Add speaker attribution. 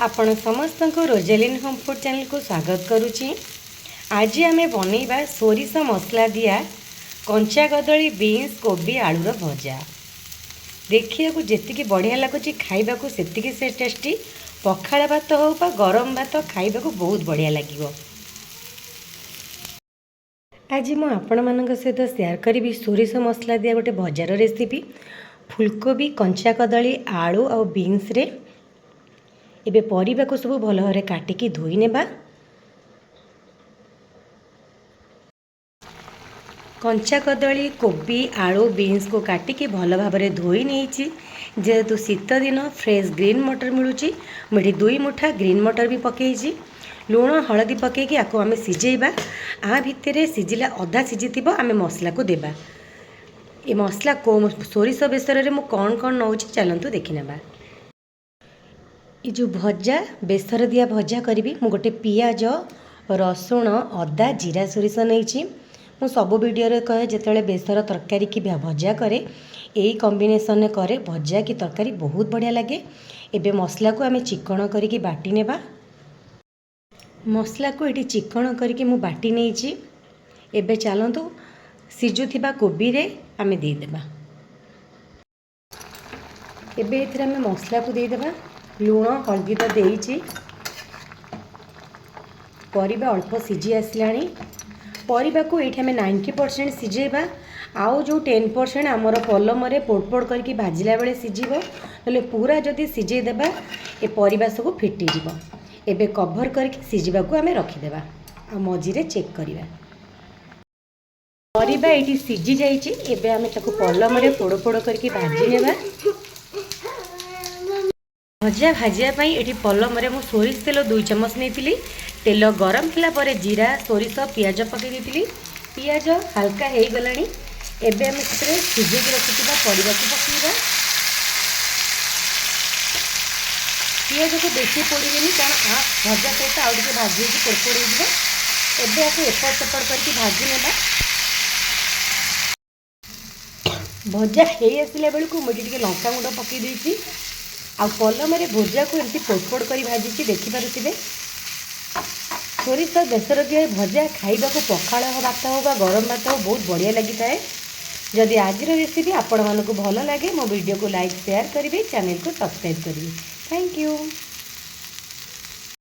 Speaker 1: आपण समस्त को रोजालिन होम फूड चैनल को स्वागत करुच्ची। आज आम बनइबा सोरिष मसला दिया कंचा कदली बीन्स कोबी आलूर भजा। देखिए जी बढ़िया लगुच खाइबा से टेस्टी पखाड़ भात हो बा गरम भात खाइबा बहुत बढ़िया लगे। आज मु आपण मान सहित शेयर करी सोरिष मसला दिया गोटे भजार रेसिपी। फुलकोबी कंचा कदली आलू और बीन्स रे एबे परिबा को सब भल भाव काटिकी धोई नेबा। कंचा कदली कोबी आलू बीन्स को काटिकी भल भाव धोई नहीं। जेहेतु शीत दिन फ्रेश ग्रीन मटर मिलूची मुझे 2 मुठा ग्रीन मटर भी पकई लुण हलदी पकईकि आपको आम सिझेबा। आ भितर सिझिला अधा सिझी आम मसला को देबा। ये मसला को सोरिष बेसर में कौन कौन नौ चलतु देखी नेबा। ये जो भजा बेसर दिया भजा करी मु गोटे पियाज रसुण अदा जीरा सोरिष नहीं। मु सब वीडियो कहे जिते बेसर तरकारी की भजा करे यही कॉम्बिनेशन करे भजा की तरकारी बहुत बढ़िया लगे। एबे मसला को आम चिकन करके बाटी नेबा। मसला को ये चिकन करके मु बाटी नहीं। एबे चलतु सिझुथिबा कोबी रे आम देदेबा। एबे एथिरे आम मसला को देदेबा। लुण हल्दी तो देइछि परिबा अल्प सिझी आसलाणी। परिबा को ये 90% सिझेबा। आउ जो 10% आमर पलम पोड़ करके भाजिला बेले सिझिबो नले पूरा जदि सिझे देबा ए परिबा सब फिटी जिवो। एबे कवर करके सिझिबा को आमे रखिदेबा आ मझिरे चेक करिबा। परिबा एठी सिझी जाइछि। एबे आमे ताको पलम पोड़ पोड़ करके भाजी नेबा। भजा भाजिया ये पलम मु सोरिष तेल 2 चमच नहीं। तेल गरम है जीरा सोरिष पियाज पकई दी। पियाज हल्का हो गला। एबे आम सिझे रखिथा परिबा को पकईबा। पियाज को बेसी पोड़ेनि कारण आ भजा सहित आउ टे भाजी पोड़ एबे आपको एपट सेपट करके भाजी नेबा। भजा हो आसला बेलू मुझे लंका गुंड पकई देती आ पलम भजा को एमती पोड़ कर भाजी देखिपे। सोरिष बेसर दिए भजा खाइबा को पखाड़ भात हो बा गरम भात हो बहुत बढ़िया लगी थाए। जदि आज रेसिपी आपण मानक भल लगे मो वीडियो को लाइक शेयर करेंगे चैनल को सब्सक्राइब करेंगे। Thank you.